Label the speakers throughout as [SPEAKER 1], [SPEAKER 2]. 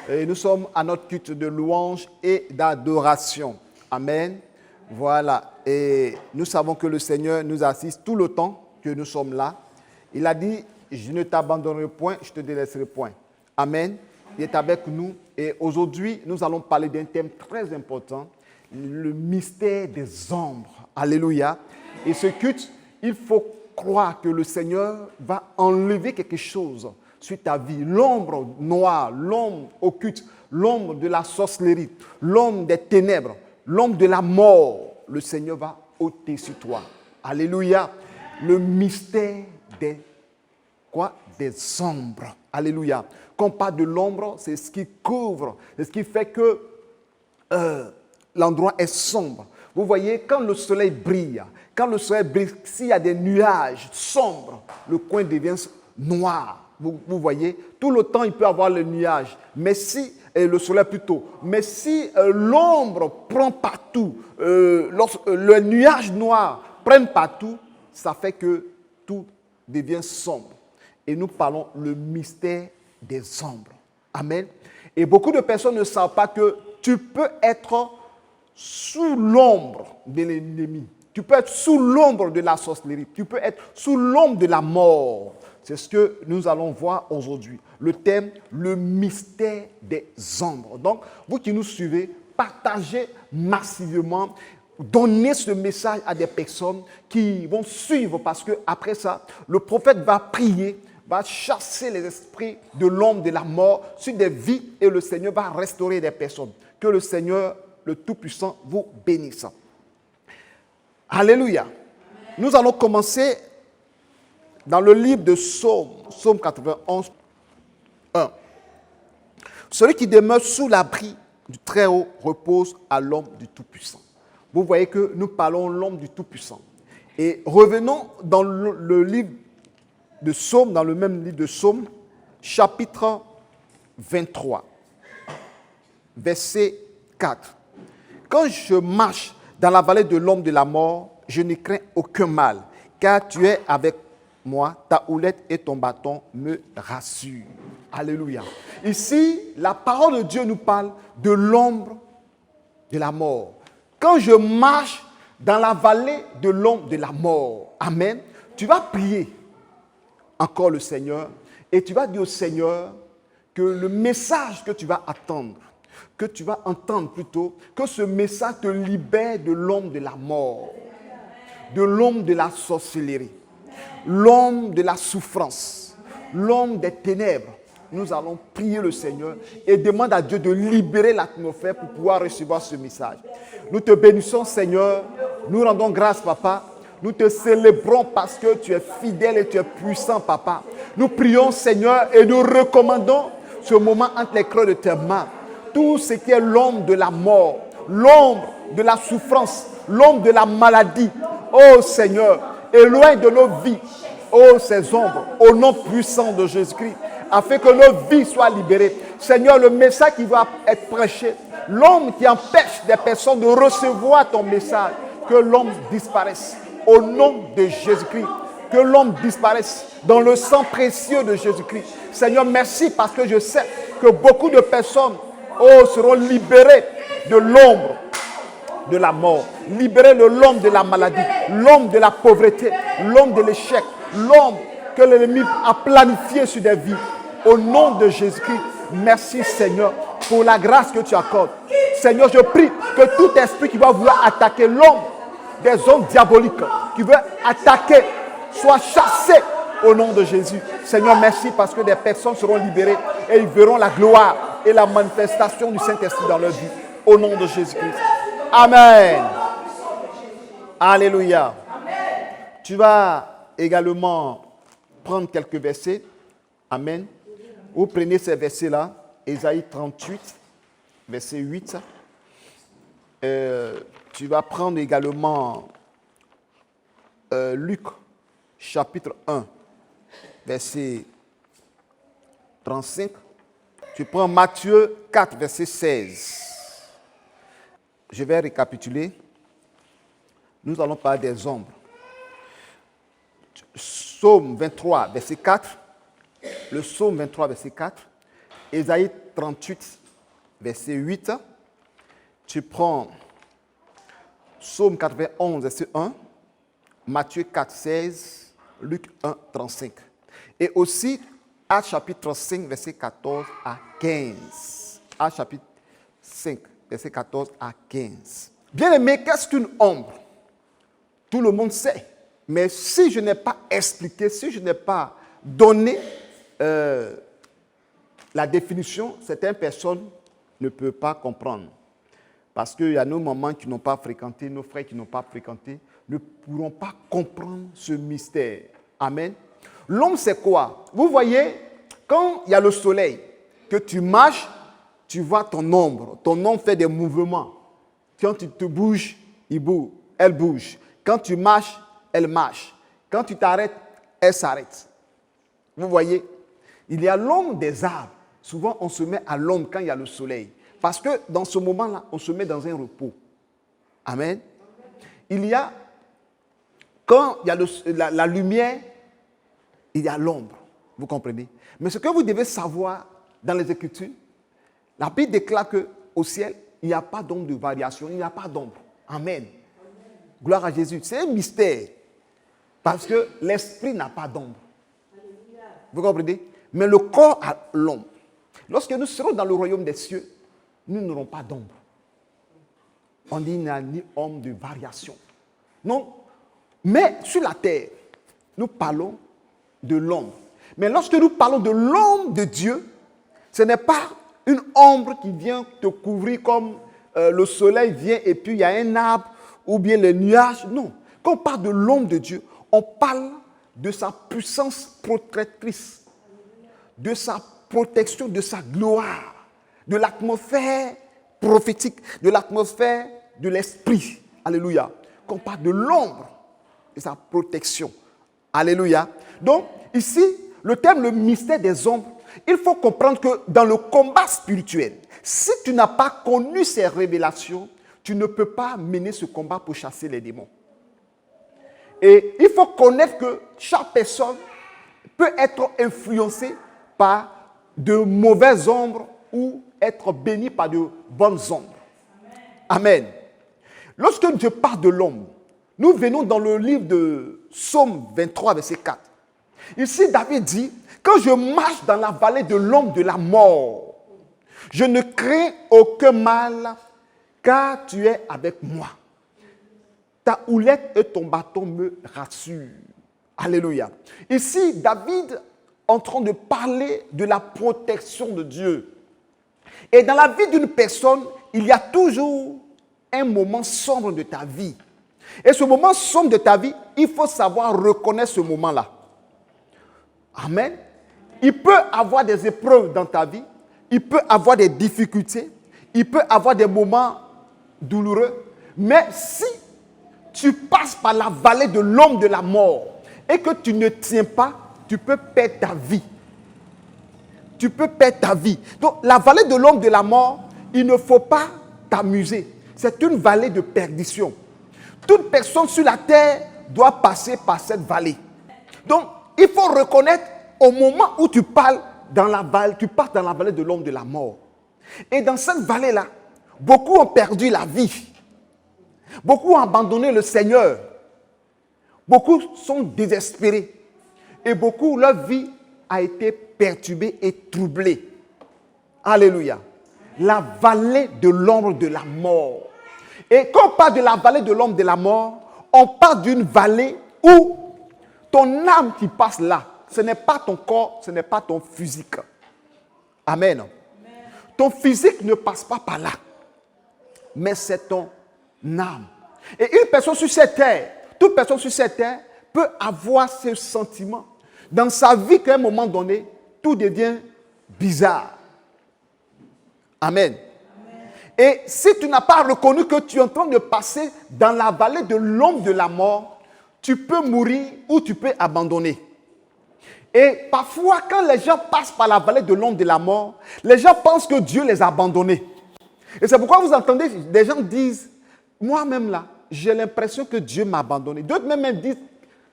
[SPEAKER 1] Et nous sommes à notre culte de louange et d'adoration. Amen. Voilà. Et nous savons que le Seigneur nous assiste tout le temps que nous sommes là. Il a dit, je ne t'abandonnerai point, je te délaisserai point. Amen. Il est avec nous. Et aujourd'hui, nous allons parler d'un thème très important, le mystère des ombres. Alléluia. Et ce culte, il faut croire que le Seigneur va enlever quelque chose sur ta vie. L'ombre noire, l'ombre occulte, l'ombre de la sorcellerie, l'ombre des ténèbres, l'ombre de la mort. Le Seigneur va ôter sur toi. Alléluia. Le mystère des ombres. Alléluia. Quand on parle de l'ombre, c'est ce qui couvre, c'est ce qui fait que l'endroit est sombre. Vous voyez, quand le soleil brille, s'il y a des nuages sombres, le coin devient noir. Vous voyez, tout le temps, il peut y avoir le nuage, mais si, le soleil plutôt, mais si l'ombre prend partout, lorsque le nuage noir prend partout, ça fait que tout devient sombre. Et nous parlons le mystère des ombres. Amen. Et beaucoup de personnes ne savent pas que tu peux être sous l'ombre de l'ennemi. Tu peux être sous l'ombre de la sorcellerie. Tu peux être sous l'ombre de la mort. C'est ce que nous allons voir aujourd'hui. Le thème, le mystère des ombres. Donc, vous qui nous suivez, partagez massivement, donnez ce message à des personnes qui vont suivre parce qu'après ça, le prophète va prier, va chasser les esprits de l'ombre de la mort sur des vies et le Seigneur va restaurer des personnes. Que le Seigneur, le Tout-Puissant, vous bénisse. Alléluia. Amen. Nous allons commencer dans le livre de Psaume, Psaume 91, 1. Celui qui demeure sous l'abri du Très-Haut repose à l'ombre du Tout-Puissant. Vous voyez que nous parlons de l'ombre du Tout-Puissant. Et revenons dans le livre de Psaume, dans le même livre de Psaume, chapitre 23, verset 4. Quand je marche dans la vallée de l'ombre de la mort, je ne crains aucun mal, car tu es avec moi, ta houlette et ton bâton me rassurent. Alléluia. Ici, la parole de Dieu nous parle de l'ombre de la mort. Quand je marche dans la vallée de l'ombre de la mort, amen, tu vas prier encore le Seigneur et tu vas dire au Seigneur que le message que tu vas attendre, que tu vas entendre plutôt, que ce message te libère de l'ombre de la mort, de l'ombre de la sorcellerie, l'ombre de la souffrance, l'ombre des ténèbres. Nous allons prier le Seigneur et demander à Dieu de libérer l'atmosphère pour pouvoir recevoir ce message. Nous te bénissons, Seigneur. Nous rendons grâce, Papa. Nous te célébrons parce que tu es fidèle et tu es puissant, Papa. Nous prions, Seigneur, et nous recommandons ce moment entre les creux de tes mains. Tout ce qui est l'ombre de la mort, l'ombre de la souffrance, l'ombre de la maladie. Oh Seigneur, éloigne de nos vies, oh ces ombres, au nom puissant de Jésus-Christ, afin que nos vies soient libérées. Seigneur, le message qui va être prêché, l'ombre qui empêche des personnes de recevoir ton message, que l'ombre disparaisse. Au nom de Jésus-Christ, que l'ombre disparaisse dans le sang précieux de Jésus-Christ. Seigneur, merci parce que je sais que beaucoup de personnes seront libérées de l'ombre de la mort, libérées de l'ombre de la maladie, l'ombre de la pauvreté, l'ombre de l'échec, l'ombre que l'ennemi a planifié sur des vies. Au nom de Jésus-Christ, merci Seigneur pour la grâce que tu accordes. Seigneur, je prie que tout esprit qui va vouloir attaquer l'ombre des hommes diaboliques, qui veut attaquer, soit chassé au nom de Jésus. Seigneur, merci parce que des personnes seront libérées et ils verront la gloire et la manifestation du Saint-Esprit dans leur vie. Au nom de Jésus-Christ. Amen. Alléluia. Tu vas également prendre quelques versets. Amen. Vous prenez ces versets-là. Ésaïe 38, verset 8. Tu vas prendre également Luc, chapitre 1, verset 35. Tu prends Matthieu 4, verset 16. Je vais récapituler. Nous allons parler des ombres. Psaume 23, verset 4. Le psaume 23, verset 4. Ésaïe 38, verset 8. Tu prends Psaume 91, verset 1. Matthieu 4, 16. Luc 1, 35. Et aussi Actes chapitre 5, verset 14 à 15. Actes chapitre 5, verset 14 à 15. Bien aimé, qu'est-ce qu'une ombre? Tout le monde sait. Mais si je n'ai pas expliqué, si je n'ai pas donné la définition, certaines personnes ne peuvent pas comprendre. Parce qu'il y a nos mamans qui n'ont pas fréquenté, nos frères qui n'ont pas fréquenté, ne pourront pas comprendre ce mystère. Amen. L'ombre, c'est quoi? Vous voyez, quand il y a le soleil, que tu marches, tu vois ton ombre. Ton ombre fait des mouvements. Quand tu te bouges, elle bouge. Quand tu marches, elle marche. Quand tu t'arrêtes, elle s'arrête. Vous voyez, il y a l'ombre des arbres. Souvent, on se met à l'ombre quand il y a le soleil. Parce que dans ce moment-là, on se met dans un repos. Amen. Il y a, quand il y a la lumière, il y a l'ombre. Vous comprenez? Mais ce que vous devez savoir dans les Écritures, la Bible déclare qu'au ciel, il n'y a pas d'ombre de variation, il n'y a pas d'ombre. Amen. Gloire à Jésus. C'est un mystère. Parce que l'esprit n'a pas d'ombre. Vous comprenez? Mais le corps a l'ombre. Lorsque nous serons dans le royaume des cieux, nous n'aurons pas d'ombre. On dit qu'il n'y a ni ombre de variation. Non. Mais sur la terre, nous parlons de l'ombre. Mais lorsque nous parlons de l'ombre de Dieu, ce n'est pas une ombre qui vient te couvrir comme le soleil vient et puis il y a un arbre ou bien les nuages. Non. Quand on parle de l'ombre de Dieu, on parle de sa puissance protectrice, de sa protection, de sa gloire, de l'atmosphère prophétique, de l'atmosphère de l'esprit. Alléluia. Quand on parle de l'ombre et sa protection. Alléluia. Donc, ici, le terme, le mystère des ombres, il faut comprendre que dans le combat spirituel, si tu n'as pas connu ces révélations, tu ne peux pas mener ce combat pour chasser les démons. Et il faut connaître que chaque personne peut être influencée par de mauvaises ombres ou être bénie par de bonnes ombres. Amen. Lorsque je parle de l'ombre, nous venons dans le livre de Psaume 23, verset 4. Ici, David dit, quand je marche dans la vallée de l'ombre de la mort, je ne crains aucun mal, car tu es avec moi. Ta houlette et ton bâton me rassurent. Alléluia. Ici, David en train de parler de la protection de Dieu. Et dans la vie d'une personne, il y a toujours un moment sombre de ta vie. Et ce moment sombre de ta vie, il faut savoir reconnaître ce moment-là. Amen. Il peut avoir des épreuves dans ta vie, il peut avoir des difficultés, il peut avoir des moments douloureux, mais si tu passes par la vallée de l'ombre de la mort et que tu ne tiens pas, tu peux perdre ta vie. Tu peux perdre ta vie. Donc, la vallée de l'ombre de la mort, il ne faut pas t'amuser. C'est une vallée de perdition. Toute personne sur la terre doit passer par cette vallée. Donc, il faut reconnaître au moment où tu parles dans la vallée, tu passes dans la vallée de l'ombre de la mort. Et dans cette vallée-là, beaucoup ont perdu la vie. Beaucoup ont abandonné le Seigneur. Beaucoup sont désespérés. Et beaucoup, leur vie a été perturbée et troublée. Alléluia. La vallée de l'ombre de la mort. Et quand on parle de la vallée de l'ombre de la mort, on parle d'une vallée où ton âme qui passe là, ce n'est pas ton corps, ce n'est pas ton physique. Amen. Ton physique ne passe pas par là. Mais c'est ton âme. Et une personne sur cette terre, toute personne sur cette terre peut avoir ce sentiment. Dans sa vie, qu'à un moment donné, tout devient bizarre. Amen. Et si tu n'as pas reconnu que tu es en train de passer dans la vallée de l'ombre de la mort, tu peux mourir ou tu peux abandonner. Et parfois, quand les gens passent par la vallée de l'ombre de la mort, les gens pensent que Dieu les a abandonnés. Et c'est pourquoi vous entendez des gens disent, moi-même là, j'ai l'impression que Dieu m'a abandonné. D'autres même disent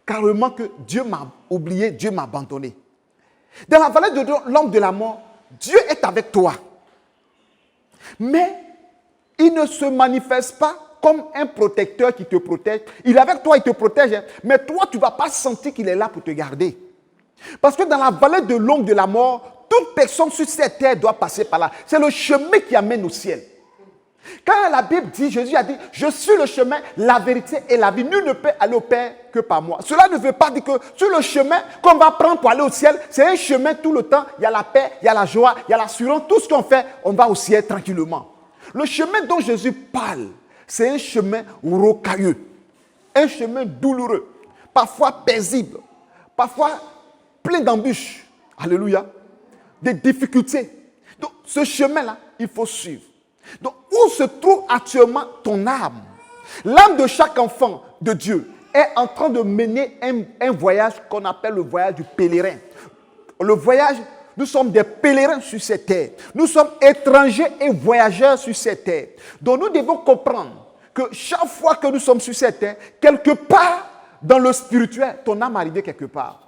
[SPEAKER 1] carrément que Dieu m'a oublié, Dieu m'a abandonné. Dans la vallée de l'ombre de la mort, Dieu est avec toi. Mais il ne se manifeste pas comme un protecteur qui te protège. Il est avec toi, il te protège. Mais toi, tu ne vas pas sentir qu'il est là pour te garder. Parce que dans la vallée de l'ombre de la mort, toute personne sur cette terre doit passer par là. C'est le chemin qui amène au ciel. Quand la Bible dit, Jésus a dit, je suis le chemin, la vérité et la vie. Nul ne peut aller au Père que par moi. Cela ne veut pas dire que sur le chemin qu'on va prendre pour aller au ciel, c'est un chemin tout le temps. Il y a la paix, il y a la joie, il y a l'assurance. Tout ce qu'on fait, on va au ciel tranquillement. Le chemin dont Jésus parle, c'est un chemin rocailleux, un chemin douloureux, parfois paisible, parfois plein d'embûches. Alléluia. Des difficultés. Donc, ce chemin-là, il faut suivre. Donc, où se trouve actuellement ton âme? L'âme de chaque enfant de Dieu est en train de mener un voyage qu'on appelle le voyage du pèlerin. Le voyage, nous sommes des pèlerins sur cette terre. Nous sommes étrangers et voyageurs sur cette terre. Donc, nous devons comprendre que chaque fois que nous sommes sur cette terre, quelque part dans le spirituel, ton âme est arrivée quelque part.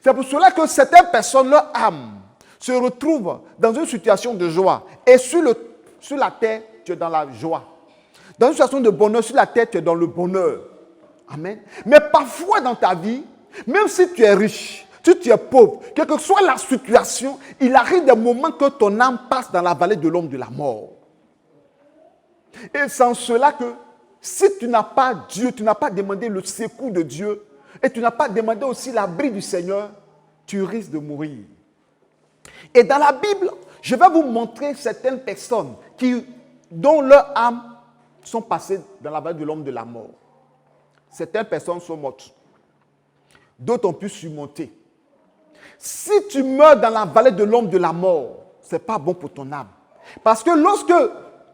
[SPEAKER 1] C'est pour cela que certaines personnes, leur âme, se retrouvent dans une situation de joie. Et sur la terre, tu es dans la joie. Dans une situation de bonheur, sur la terre, tu es dans le bonheur. Amen. Mais parfois dans ta vie, même si tu es riche, si tu es pauvre, quelle que soit la situation, il arrive des moments que ton âme passe dans la vallée de l'ombre de la mort. Et c'est en cela que si tu n'as pas Dieu, tu n'as pas demandé le secours de Dieu, et tu n'as pas demandé aussi l'abri du Seigneur, tu risques de mourir. Et dans la Bible, je vais vous montrer certaines personnes dont leurs âmes sont passées dans la vallée de l'ombre de la mort. Certaines personnes sont mortes. D'autres ont pu surmonter. Si tu meurs dans la vallée de l'ombre de la mort, ce n'est pas bon pour ton âme. Parce que lorsque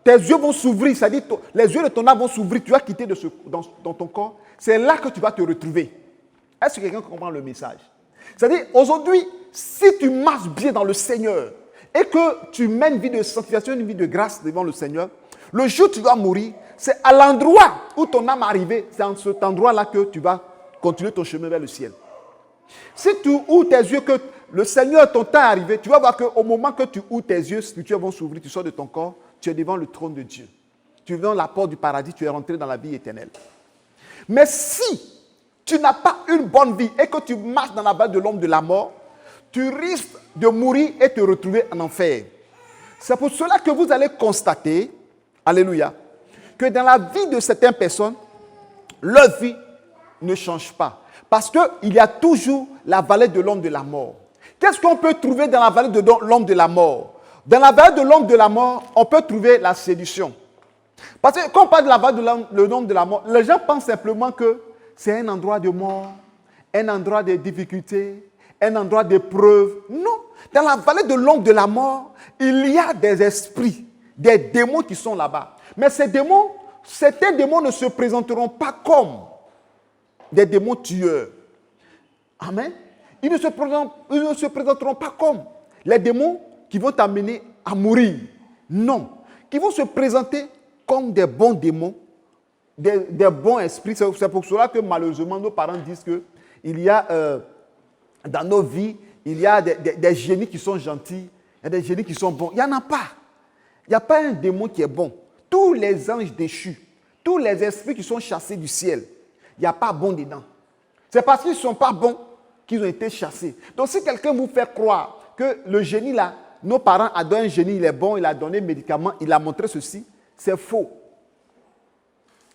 [SPEAKER 1] tes yeux vont s'ouvrir, c'est-à-dire les yeux de ton âme vont s'ouvrir, tu vas quitter dans ton corps, c'est là que tu vas te retrouver. Est-ce que quelqu'un comprend le message? C'est-à-dire, aujourd'hui, si tu marches bien dans le Seigneur et que tu mènes une vie de sanctification, une vie de grâce devant le Seigneur, le jour où tu vas mourir, c'est à l'endroit où ton âme est arrivée, c'est en cet endroit-là que tu vas continuer ton chemin vers le ciel. Si tu ouvres tes yeux, que le Seigneur, ton temps est arrivé, tu vas voir qu'au moment que tu ouvres tes yeux spirituels vont s'ouvrir, tu sors de ton corps, tu es devant le trône de Dieu. Tu es devant la porte du paradis, tu es rentré dans la vie éternelle. Mais si tu n'as pas une bonne vie et que tu marches dans la vallée de l'ombre de la mort, tu risques de mourir et te retrouver en enfer. C'est pour cela que vous allez constater, alléluia, que dans la vie de certaines personnes, leur vie ne change pas. Parce qu'il y a toujours la vallée de l'ombre de la mort. Qu'est-ce qu'on peut trouver dans la vallée de l'ombre de la mort? Dans la vallée de l'ombre de la mort, on peut trouver la séduction. Parce que quand on parle de la vallée de l'ombre de la mort, les gens pensent simplement que c'est un endroit de mort, un endroit de difficultés, un endroit d'épreuve. Non. Dans la vallée de l'ombre de la mort, il y a des esprits, des démons qui sont là-bas. Mais ces démons, certains démons ne se présenteront pas comme des démons tueurs. Amen. Ils ne se présenteront pas comme les démons qui vont t'amener à mourir. Non. Qui vont se présenter comme des bons démons, des bons esprits. C'est pour cela que malheureusement nos parents disent qu'il y a dans nos vies, il y a des génies qui sont gentils, il y a des génies qui sont bons. Il n'y en a pas. Il n'y a pas un démon qui est bon. Tous les anges déchus, tous les esprits qui sont chassés du ciel, il n'y a pas bon dedans. C'est parce qu'ils ne sont pas bons qu'ils ont été chassés. Donc si quelqu'un vous fait croire que le génie là, nos parents ont donné un génie, il est bon, il a donné un médicament, il a montré ceci, c'est faux.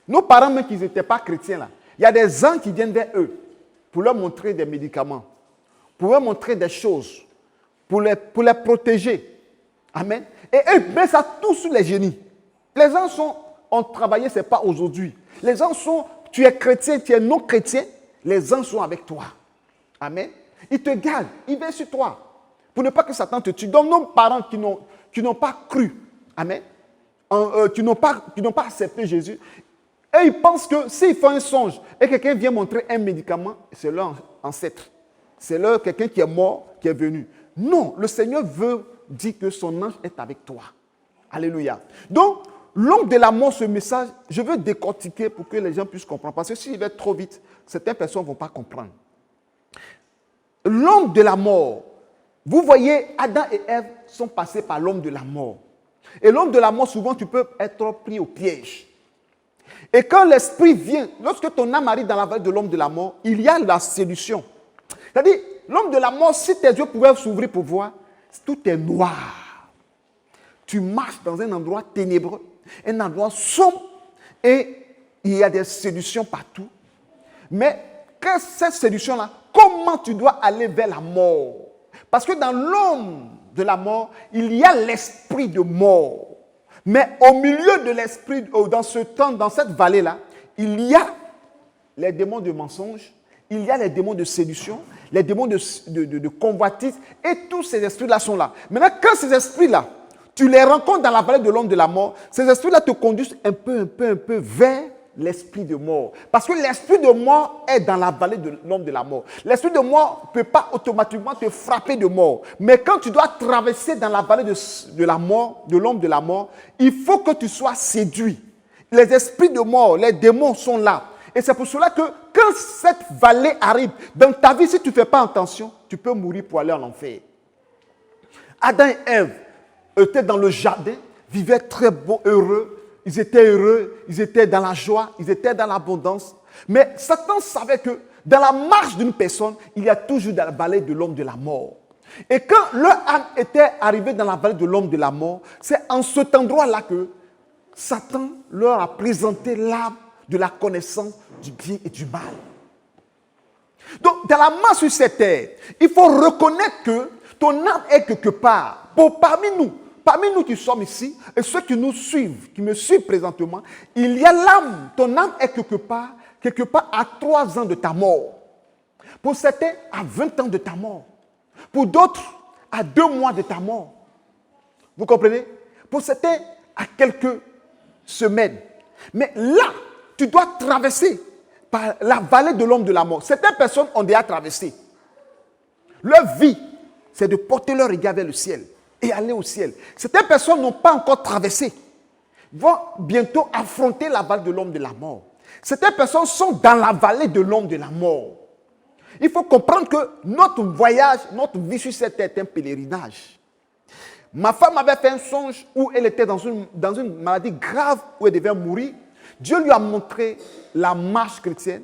[SPEAKER 1] Nos parents, même qu'ils n'étaient pas chrétiens là, il y a des anges qui viennent vers eux pour leur montrer des médicaments, pour leur montrer des choses, pour les protéger. Amen. Et eux mettent ça tout sur les génies. Les gens ont travaillé, ce n'est pas aujourd'hui. Les gens sont, tu es chrétien, tu es non chrétien, les gens sont avec toi. Amen. Ils te gardent, ils veillent sur toi. Pour ne pas que Satan te tue. Donc nos parents qui n'ont pas cru, amen, qui n'ont pas accepté Jésus, et ils pensent que s'ils font un songe et quelqu'un vient montrer un médicament, c'est leur ancêtre. C'est leur quelqu'un qui est mort, qui est venu. Non, le Seigneur veut dire que son ange est avec toi. Alléluia. Donc, l'ombre de la mort, ce message, je veux décortiquer pour que les gens puissent comprendre. Parce que s'il va trop vite, certaines personnes ne vont pas comprendre. L'ombre de la mort, vous voyez, Adam et Ève sont passés par l'homme de la mort. Et l'homme de la mort, souvent, tu peux être pris au piège. Et quand l'esprit vient, lorsque ton âme arrive dans la vallée de l'homme de la mort, il y a la séduction. C'est-à-dire, l'homme de la mort, si tes yeux pouvaient s'ouvrir pour voir, tout est noir. Tu marches dans un endroit ténébreux, un endroit sombre, et il y a des séductions partout. Mais que cette séduction-là, comment tu dois aller vers la mort? Parce que dans l'homme de la mort, il y a l'esprit de mort. Mais au milieu de l'esprit, dans ce temps, dans cette vallée-là, il y a les démons de mensonge, il y a les démons de séduction, les démons de convoitise, et tous ces esprits-là sont là. Maintenant, quand ces esprits-là, tu les rencontres dans la vallée de l'homme de la mort, ces esprits-là te conduisent un peu vers l'esprit de mort. Parce que l'esprit de mort est dans la vallée de l'homme de la mort. L'esprit de mort ne peut pas automatiquement te frapper de mort. Mais quand tu dois traverser dans la vallée de la mort, de l'homme de la mort, il faut que tu sois séduit. Les esprits de mort, les démons sont là. Et c'est pour cela que quand cette vallée arrive, dans ta vie, si tu ne fais pas attention, tu peux mourir pour aller en enfer. Adam et Ève étaient dans le jardin, vivaient très beau, heureux. Ils étaient dans la joie, ils étaient dans l'abondance. Mais Satan savait que dans la marche d'une personne, il y a toujours dans la vallée de l'homme de la mort. Et quand leur âme était arrivée dans la vallée de l'homme de la mort, c'est en cet endroit-là que Satan leur a présenté l'arbre de la connaissance du bien et du mal. Donc, dans la marche sur cette terre, il faut reconnaître que ton âme est quelque part. Parmi nous qui sommes ici, et ceux qui nous suivent, qui me suivent présentement, il y a l'âme. Ton âme est quelque part à 3 ans de ta mort. Pour certains, à 20 ans de ta mort. Pour d'autres, à 2 mois de ta mort. Vous comprenez? Pour certains, à quelques semaines. Mais là, tu dois traverser par la vallée de l'homme de la mort. Certaines personnes ont déjà traversé. Leur vie, c'est de porter leur regard vers le ciel et aller au ciel. Certaines personnes n'ont pas encore traversé, vont bientôt affronter la vallée de l'homme de la mort. Certaines personnes sont dans la vallée de l'homme de la mort. Il faut comprendre que notre voyage, notre vie sur cette terre est un pèlerinage. Ma femme avait fait un songe où elle était dans une maladie grave, où elle devait mourir. Dieu lui a montré la marche chrétienne,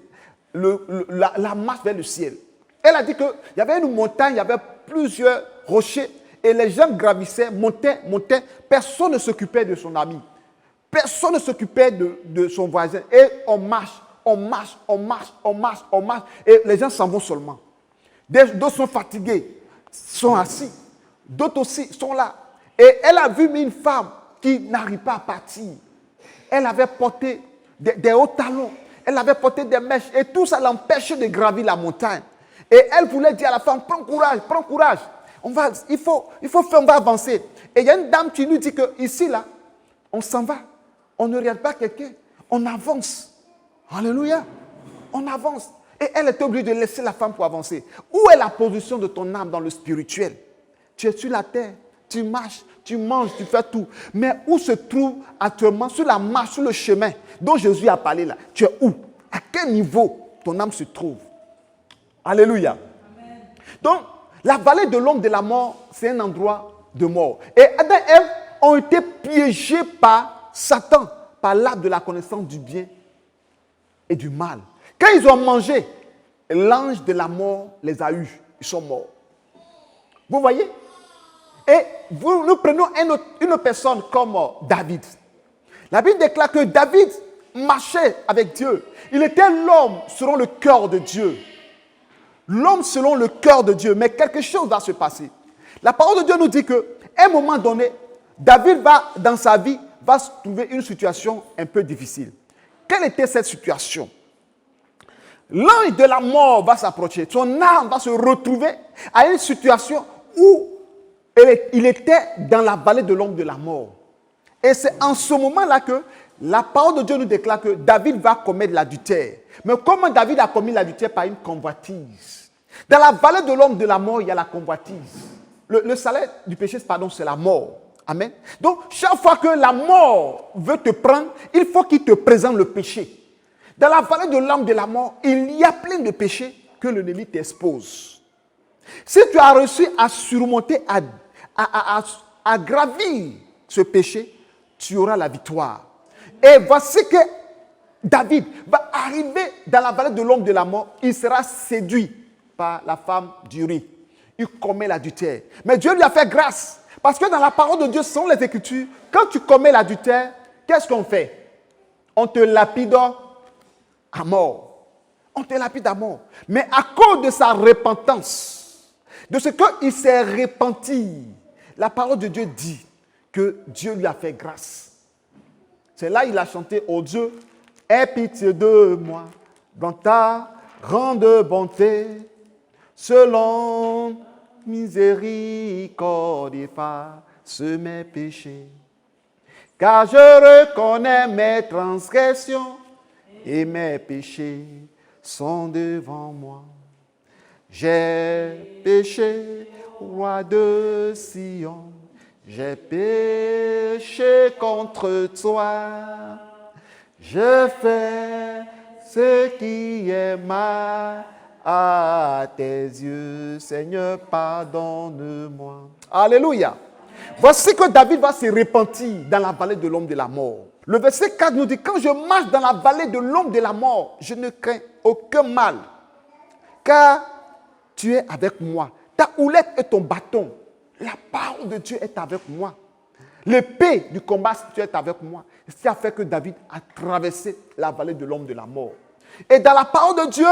[SPEAKER 1] la marche vers le ciel. Elle a dit qu'il y avait une montagne, il y avait plusieurs rochers, et les gens gravissaient, montaient. Personne ne s'occupait de son ami. Personne ne s'occupait de son voisin. Et on marche. Et les gens s'en vont seulement. D'autres sont fatigués, sont assis. D'autres aussi sont là. Et elle a vu une femme qui n'arrive pas à partir. Elle avait porté des hauts talons. Elle avait porté des mèches. Et tout ça l'empêchait de gravir la montagne. Et elle voulait dire à la femme, prends courage. On va avancer. Et il y a une dame qui nous dit que ici, là, on s'en va. On ne regarde pas quelqu'un. On avance. Alléluia. On avance. Et elle était obligée de laisser la femme pour avancer. Où est la position de ton âme dans le spirituel? Tu es sur la terre. Tu marches, tu manges, tu fais tout. Mais où se trouve actuellement, sur la marche, sur le chemin dont Jésus a parlé là? Tu es où? À quel niveau ton âme se trouve? Alléluia. Amen. Donc, la vallée de l'homme de la mort, c'est un endroit de mort. Et Adam et Ève ont été piégés par Satan, par l'arbre de la connaissance du bien et du mal. Quand ils ont mangé, l'ange de la mort les a eus. Ils sont morts. Vous voyez? Et nous prenons une personne comme David. La Bible déclare que David marchait avec Dieu. Il était l'homme selon le cœur de Dieu. L'homme selon le cœur de Dieu. Mais quelque chose va se passer. La parole de Dieu nous dit qu'à un moment donné, David dans sa vie, va se trouver une situation un peu difficile. Quelle était cette situation? L'ange de la mort va s'approcher. Son âme va se retrouver à une situation où il était dans la vallée de l'homme de la mort. Et c'est en ce moment-là que la parole de Dieu nous déclare que David va commettre l'adultère. Mais comment David a commis l'adultère? Par une convoitise. Dans la vallée de l'homme de la mort, il y a la convoitise. Le salaire du péché, c'est la mort. Amen. Donc, chaque fois que la mort veut te prendre, il faut qu'il te présente le péché. Dans la vallée de l'homme de la mort, il y a plein de péchés que l'ennemi t'expose. Si tu as réussi à surmonter, à gravir ce péché, tu auras la victoire. Et voici que David va arriver dans la vallée de l'ombre de la mort. Il sera séduit par la femme d'Uri. Il commet l'adultère. Mais Dieu lui a fait grâce. Parce que dans la parole de Dieu, selon les Écritures, quand tu commets l'adultère, qu'est-ce qu'on fait? On te lapide à mort. On te lapide à mort. Mais à cause de sa repentance, de ce qu'il s'est repenti, la parole de Dieu dit que Dieu lui a fait grâce. C'est là qu'il a chanté, ô Dieu, aie pitié de moi, dans ta grande bonté, selon miséricorde, efface mes péchés. Car je reconnais mes transgressions et mes péchés sont devant moi. J'ai péché, roi de Sion, j'ai péché contre toi. Je fais ce qui est mal à tes yeux, Seigneur, pardonne-moi. Alléluia. Voici que David va se repentir dans la vallée de l'ombre de la mort. Le verset 4 nous dit, quand je marche dans la vallée de l'ombre de la mort, je ne crains aucun mal, car tu es avec moi. Ta houlette et ton bâton, la parole de Dieu est avec moi. L'épée du combat, tu es avec moi. Ce qui a fait que David a traversé la vallée de l'ombre de la mort. Et dans la parole de Dieu,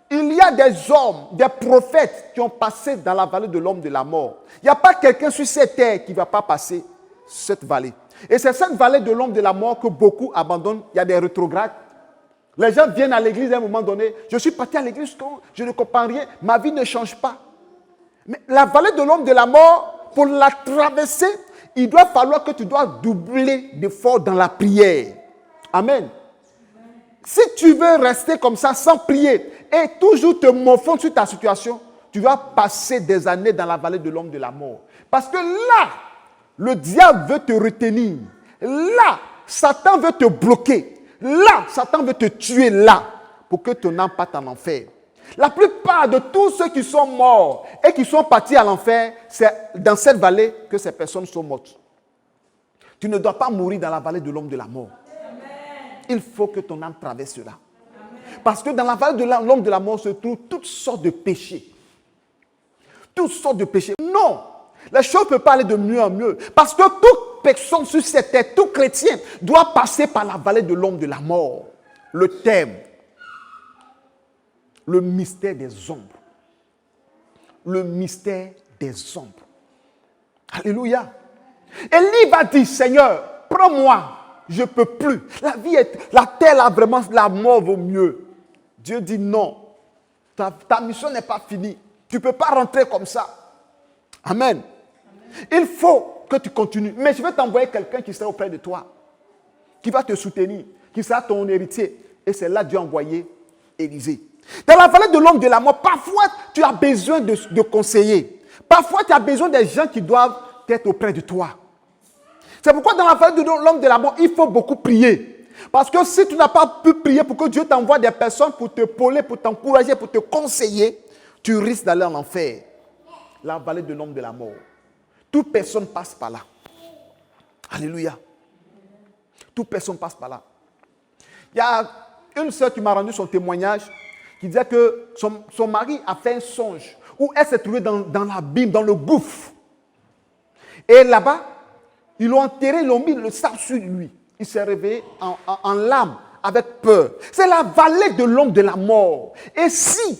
[SPEAKER 1] il y a des hommes, des prophètes qui ont passé dans la vallée de l'ombre de la mort. Il n'y a pas quelqu'un sur cette terre qui ne va pas passer cette vallée. Et c'est cette vallée de l'ombre de la mort que beaucoup abandonnent. Il y a des rétrogrades. Les gens viennent à l'église à un moment donné. Je suis parti à l'église, je ne comprends rien, ma vie ne change pas. Mais la vallée de l'ombre de la mort, pour la traverser, il doit falloir que tu dois doubler d'efforts dans la prière. Amen. Si tu veux rester comme ça sans prier et toujours te morfondre sur ta situation, tu vas passer des années dans la vallée de l'ombre de la mort. Parce que là, le diable veut te retenir. Là, Satan veut te bloquer. Là, Satan veut te tuer là pour que tu n'entres pas en enfer. La plupart de tous ceux qui sont morts et qui sont partis à l'enfer, c'est dans cette vallée que ces personnes sont mortes. Tu ne dois pas mourir dans la vallée de l'ombre de la mort. Il faut que ton âme traverse cela. Parce que dans la vallée de l'ombre de la mort se trouvent toutes sortes de péchés. Toutes sortes de péchés. Non, les choses ne peuvent pas aller de mieux en mieux. Parce que toute personne sur cette terre, tout chrétien, doit passer par la vallée de l'ombre de la mort. Le thème, le mystère des ombres. Le mystère des ombres. Alléluia. Élie va dire, Seigneur, prends-moi. Je ne peux plus. La terre, là, vraiment, la mort vaut mieux. Dieu dit non. Ta mission n'est pas finie. Tu ne peux pas rentrer comme ça. Amen. Il faut que tu continues. Mais je vais t'envoyer quelqu'un qui sera auprès de toi. Qui va te soutenir. Qui sera ton héritier. Et c'est là que Dieu a envoyé Élisée. Dans la vallée de l'ombre de la mort, parfois, tu as besoin de conseillers. Parfois, tu as besoin des gens qui doivent être auprès de toi. C'est pourquoi dans la vallée de l'ombre de la mort, il faut beaucoup prier. Parce que si tu n'as pas pu prier pour que Dieu t'envoie des personnes pour te pauler, pour t'encourager, pour te conseiller, tu risques d'aller en enfer. La vallée de l'ombre de la mort. Toute personne passe par là. Alléluia. Toute personne passe par là. Il y a une sœur qui m'a rendu son témoignage qui disait que son mari a fait un songe où elle s'est trouvée dans l'abîme, dans le gouffre. Et là-bas, ils l'ont enterré, ils l'ont mis le sable sur lui. Il s'est réveillé en larmes, avec peur. C'est la vallée de l'ombre de la mort. Et si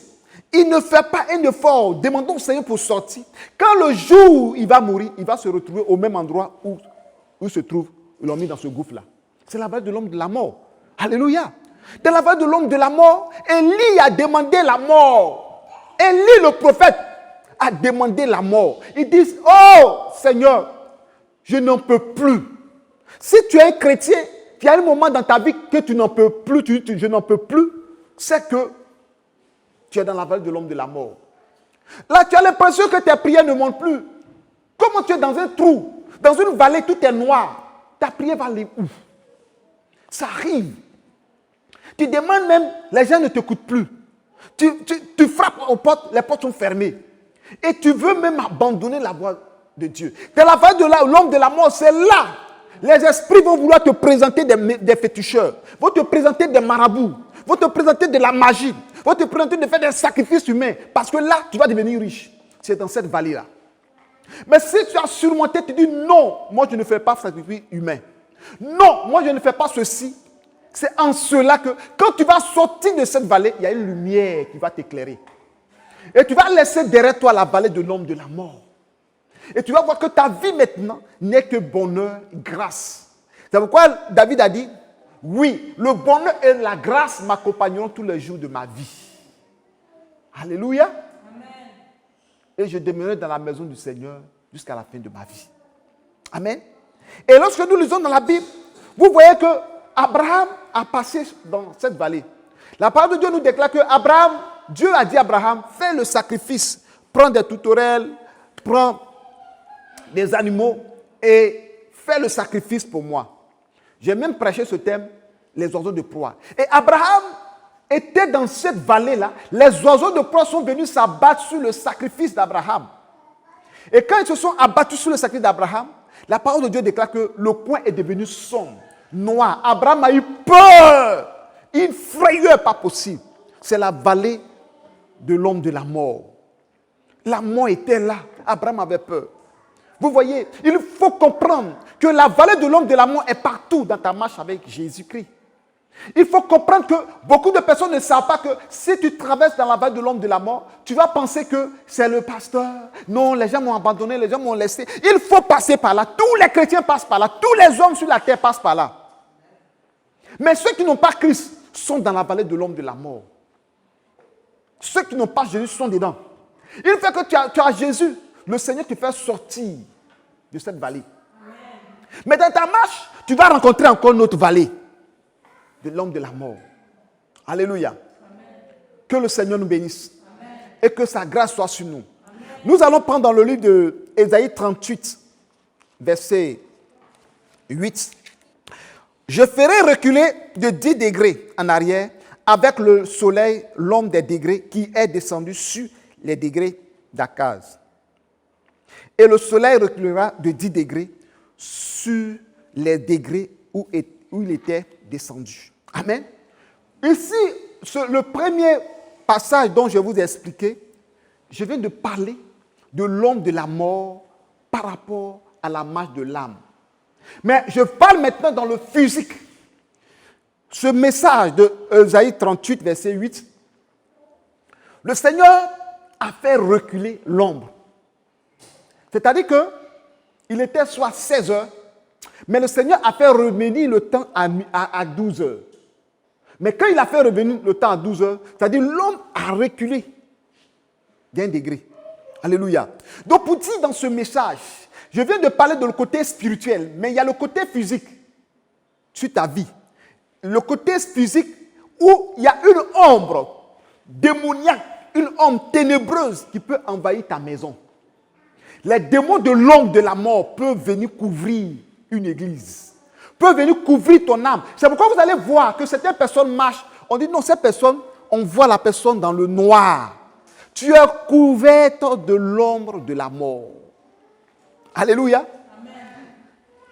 [SPEAKER 1] il ne fait pas un effort, demandons au Seigneur pour sortir, quand le jour où il va mourir, il va se retrouver au même endroit où il se trouve. Ils l'ont mis dans ce gouffre-là. C'est la vallée de l'ombre de la mort. Alléluia. Dans la vallée de l'ombre de la mort, Élie a demandé la mort. Élie, le prophète, a demandé la mort. Ils disent, oh Seigneur, je n'en peux plus. Si tu es un chrétien, il y a un moment dans ta vie que tu n'en peux plus, je n'en peux plus, c'est que tu es dans la vallée de l'ombre de la mort. Là, tu as l'impression que tes prières ne montent plus. Comment tu es dans un trou, dans une vallée, tout est noir. Ta prière va aller où? Ça arrive. Tu demandes même, les gens ne t'écoutent plus. Tu frappes aux portes, les portes sont fermées. Et tu veux même abandonner la voie. de Dieu. Dans la vallée de l'ombre de la mort, c'est là. Les esprits vont vouloir te présenter des féticheurs, vont te présenter des marabouts, vont te présenter de la magie, vont te présenter de faire des sacrifices humains. Parce que là, tu vas devenir riche. C'est dans cette vallée-là. Mais si tu as surmonté, tu dis non, moi je ne fais pas sacrifice humain. Non, moi je ne fais pas ceci. C'est en cela que quand tu vas sortir de cette vallée, il y a une lumière qui va t'éclairer. Et tu vas laisser derrière toi la vallée de l'ombre de la mort. Et tu vas voir que ta vie maintenant n'est que bonheur, grâce. C'est pourquoi David a dit, oui, le bonheur et la grâce m'accompagneront tous les jours de ma vie. Alléluia. Amen. Et je demeurerai dans la maison du Seigneur jusqu'à la fin de ma vie. Amen. Et lorsque nous lisons dans la Bible, vous voyez que Abraham a passé dans cette vallée. La parole de Dieu nous déclare que Dieu a dit à Abraham, fais le sacrifice, prends des tourterelles, prends des animaux et fais le sacrifice pour moi. J'ai même prêché ce thème, les oiseaux de proie. Et Abraham était dans cette vallée-là. Les oiseaux de proie sont venus s'abattre sur le sacrifice d'Abraham. Et quand ils se sont abattus sur le sacrifice d'Abraham, la parole de Dieu déclare que le coin est devenu sombre, noir. Abraham a eu peur, une frayeur pas possible. C'est la vallée de l'ombre de la mort. La mort était là. Abraham avait peur. Vous voyez, il faut comprendre que la vallée de l'ombre de la mort est partout dans ta marche avec Jésus-Christ. Il faut comprendre que beaucoup de personnes ne savent pas que si tu traverses dans la vallée de l'ombre de la mort, tu vas penser que c'est le pasteur. Non, les gens m'ont abandonné, les gens m'ont laissé. Il faut passer par là. Tous les chrétiens passent par là. Tous les hommes sur la terre passent par là. Mais ceux qui n'ont pas Christ sont dans la vallée de l'ombre de la mort. Ceux qui n'ont pas Jésus sont dedans. Il fait que tu as Jésus. Le Seigneur te fait sortir de cette vallée. Amen. Mais dans ta marche, tu vas rencontrer encore une autre vallée de l'ombre de la mort. Alléluia. Amen. Que le Seigneur nous bénisse. Amen. Et que sa grâce soit sur nous. Amen. Nous allons prendre dans le livre de Ésaïe 38, verset 8. Je ferai reculer de 10 degrés en arrière avec le soleil, l'ombre des degrés qui est descendu sur les degrés d'Akaz. Et le soleil reculera de 10 degrés sur les degrés où il était descendu. Amen. Ici, le premier passage dont je vous ai expliqué, je viens de parler de l'ombre de la mort par rapport à la marche de l'âme. Mais je parle maintenant dans le physique. Ce message de Ésaïe 38, verset 8, le Seigneur a fait reculer l'ombre. C'est-à-dire qu'il était soit 16 heures, mais le Seigneur a fait revenir le temps à 12 heures. Mais quand il a fait revenir le temps à 12 heures, c'est-à-dire l'homme a reculé d'un degré. Alléluia. Donc pour dire dans ce message, je viens de parler de le côté spirituel, mais il y a le côté physique sur ta vie. Le côté physique où il y a une ombre démoniaque, une ombre ténébreuse qui peut envahir ta maison. Les démons de l'ombre de la mort peuvent venir couvrir une église, peuvent venir couvrir ton âme. C'est pourquoi vous allez voir que certaines personnes marchent. On dit non, cette personne, on voit la personne dans le noir. Tu es couverte de l'ombre de la mort. Alléluia. Amen.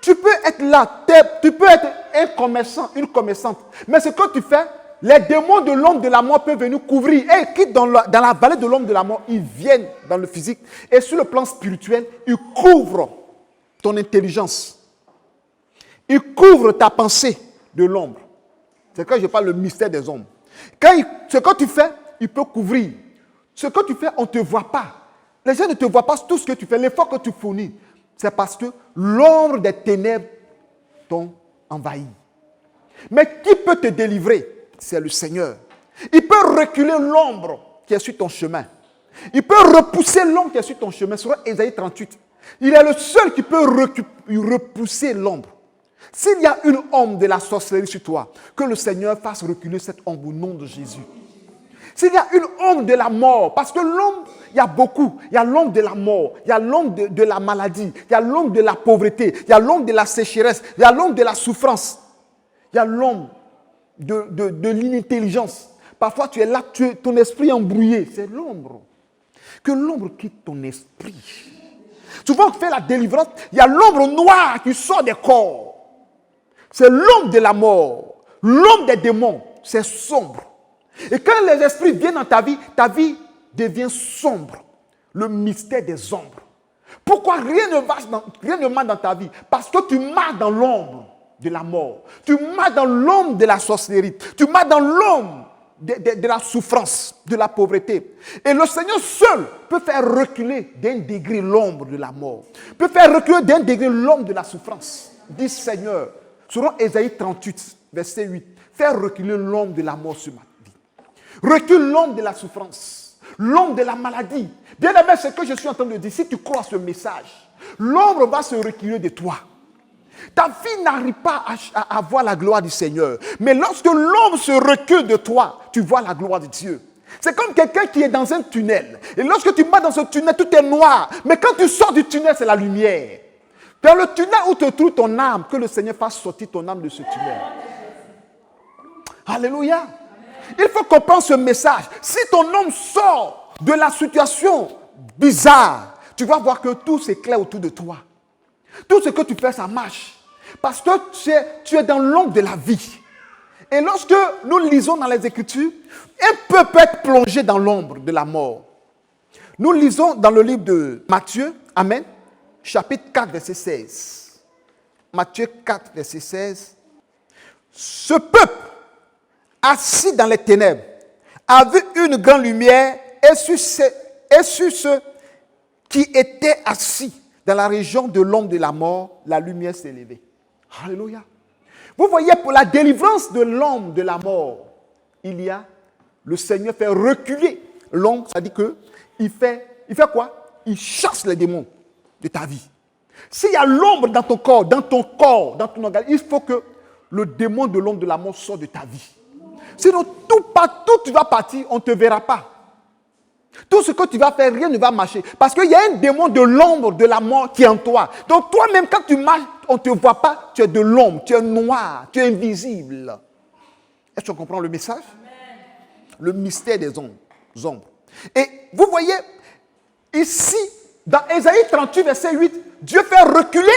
[SPEAKER 1] Tu peux être là, tu peux être un commerçant, une commerçante. Mais ce que tu fais, les démons de l'ombre de la mort peuvent venir couvrir. Et ils quittent dans la vallée de l'ombre de la mort, ils viennent dans le physique. Et sur le plan spirituel, ils couvrent ton intelligence. Ils couvrent ta pensée de l'ombre. C'est quand je parle le mystère des ombres. Ce que tu fais, il peut couvrir. Ce que tu fais, on ne te voit pas. Les gens ne te voient pas tout ce que tu fais, l'effort que tu fournis. C'est parce que l'ombre des ténèbres t'ont envahi. Mais qui peut te délivrer? C'est le Seigneur. Il peut reculer l'ombre qui est sur ton chemin. Il peut repousser l'ombre qui est sur ton chemin. Sur Ésaïe 38. Il est le seul qui peut repousser l'ombre. S'il y a une ombre de la sorcellerie sur toi, que le Seigneur fasse reculer cette ombre au nom de Jésus. S'il y a une ombre de la mort, parce que l'ombre, il y a beaucoup. Il y a l'ombre de la mort, il y a l'ombre de la maladie, il y a l'ombre de la pauvreté, il y a l'ombre de la sécheresse, il y a l'ombre de la souffrance, il y a l'ombre de l'inintelligence. Parfois, tu es là, ton esprit est embrouillé. C'est l'ombre. Que l'ombre quitte ton esprit. Souvent, on fait la délivrance, il y a l'ombre noire qui sort des corps. C'est l'ombre de la mort, l'ombre des démons, c'est sombre. Et quand les esprits viennent dans ta vie devient sombre. Le mystère des ombres. Pourquoi rien ne marche dans ta vie? Parce que tu marches dans l'ombre de la mort. Tu marches dans l'ombre de la sorcellerie. Tu marches dans l'ombre de la souffrance, de la pauvreté. Et le Seigneur seul peut faire reculer d'un degré l'ombre de la mort. Peut faire reculer d'un degré l'ombre de la souffrance. Dis Seigneur, selon Ésaïe 38, verset 8, faire reculer l'ombre de la mort sur ma vie. Recule l'ombre de la souffrance, l'ombre de la maladie. Bien aimé, c'est ce que je suis en train de dire. Si tu crois à ce message, l'ombre va se reculer de toi. Ta vie n'arrive pas à voir la gloire du Seigneur. Mais lorsque l'ombre se recule de toi, tu vois la gloire de Dieu. C'est comme quelqu'un qui est dans un tunnel. Et lorsque tu vas dans ce tunnel, tout est noir. Mais quand tu sors du tunnel, c'est la lumière. Dans le tunnel où te trouve ton âme, que le Seigneur fasse sortir ton âme de ce tunnel. Alléluia. Il faut comprendre ce message. Si ton âme sort de la situation bizarre, tu vas voir que tout s'éclaire autour de toi. Tout ce que tu fais, ça marche. Parce que tu es dans l'ombre de la vie. Et lorsque nous lisons dans les Écritures, un peuple peut être plongé dans l'ombre de la mort. Nous lisons dans le livre de Matthieu, Amen, chapitre 4, verset 16. Matthieu 4, verset 16. Ce peuple, assis dans les ténèbres, a vu une grande lumière et sur ceux qui étaient assis dans la région de l'ombre de la mort, la lumière s'est levée. Alléluia. Vous voyez, pour la délivrance de l'ombre de la mort, le Seigneur fait reculer l'ombre, ça dit que il fait quoi? Il chasse les démons de ta vie. S'il y a l'ombre dans ton corps, dans ton organe, il faut que le démon de l'ombre de la mort sorte de ta vie. Sinon, tout tu vas partir, on ne te verra pas. Tout ce que tu vas faire, rien ne va marcher. Parce qu'il y a un démon de l'ombre de la mort qui est en toi. Donc toi-même, quand tu marches, on ne te voit pas. Tu es de l'ombre, tu es noir, tu es invisible. Est-ce que tu comprends le message? Amen. Le mystère des ombres. Et vous voyez, ici, dans Ésaïe 38, verset 8, Dieu fait reculer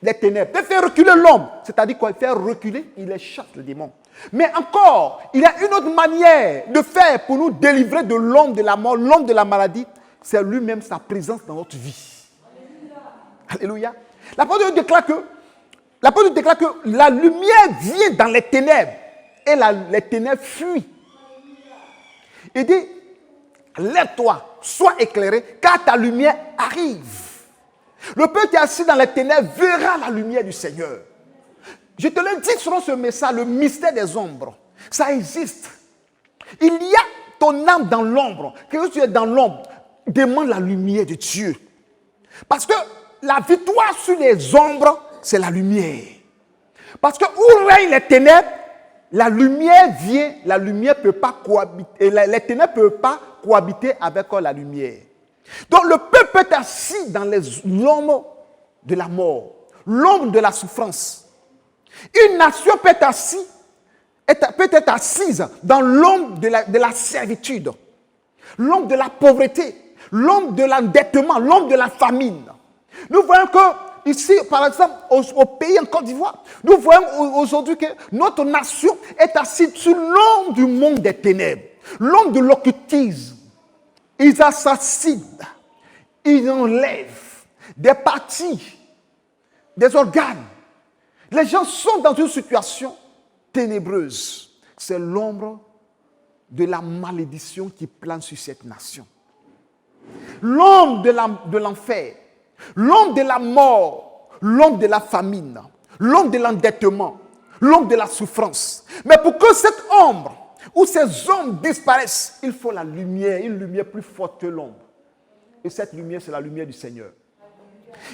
[SPEAKER 1] les ténèbres. Il fait reculer l'ombre. C'est-à-dire quoi? Il fait reculer, il chasse le démon. Mais encore, il y a une autre manière de faire pour nous délivrer de l'ombre de la mort, l'ombre de la maladie. C'est lui-même, sa présence dans notre vie. Alléluia. L'apôtre déclare que la lumière vient dans les ténèbres et les ténèbres fuient. Il dit, lève-toi, sois éclairé, car ta lumière arrive. Le peuple qui est assis dans les ténèbres verra la lumière du Seigneur. Je te le dis selon ce message, le mystère des ombres, ça existe. Il y a ton âme dans l'ombre. Quand tu es dans l'ombre, demande la lumière de Dieu. Parce que la victoire sur les ombres, c'est la lumière. Parce que où règnent les ténèbres, la lumière vient, la lumière ne peut pas cohabiter, les ténèbres ne peuvent pas cohabiter avec la lumière. Donc le peuple peut être assis dans l'ombre de la mort, l'ombre de la souffrance. Une nation peut être assise dans l'ombre de la servitude, l'ombre de la pauvreté, l'ombre de l'endettement, l'ombre de la famine. Nous voyons que ici, par exemple, au pays en Côte d'Ivoire, nous voyons aujourd'hui que notre nation est assise sous l'ombre du monde des ténèbres, l'ombre de l'occultisme. Ils assassinent, ils enlèvent des parties, des organes. Les gens sont dans une situation ténébreuse. C'est l'ombre de la malédiction qui plane sur cette nation. L'ombre de l'enfer, l'ombre de la mort, l'ombre de la famine, l'ombre de l'endettement, l'ombre de la souffrance. Mais pour que cette ombre ou ces ombres disparaissent, il faut la lumière, une lumière plus forte que l'ombre. Et cette lumière, c'est la lumière du Seigneur.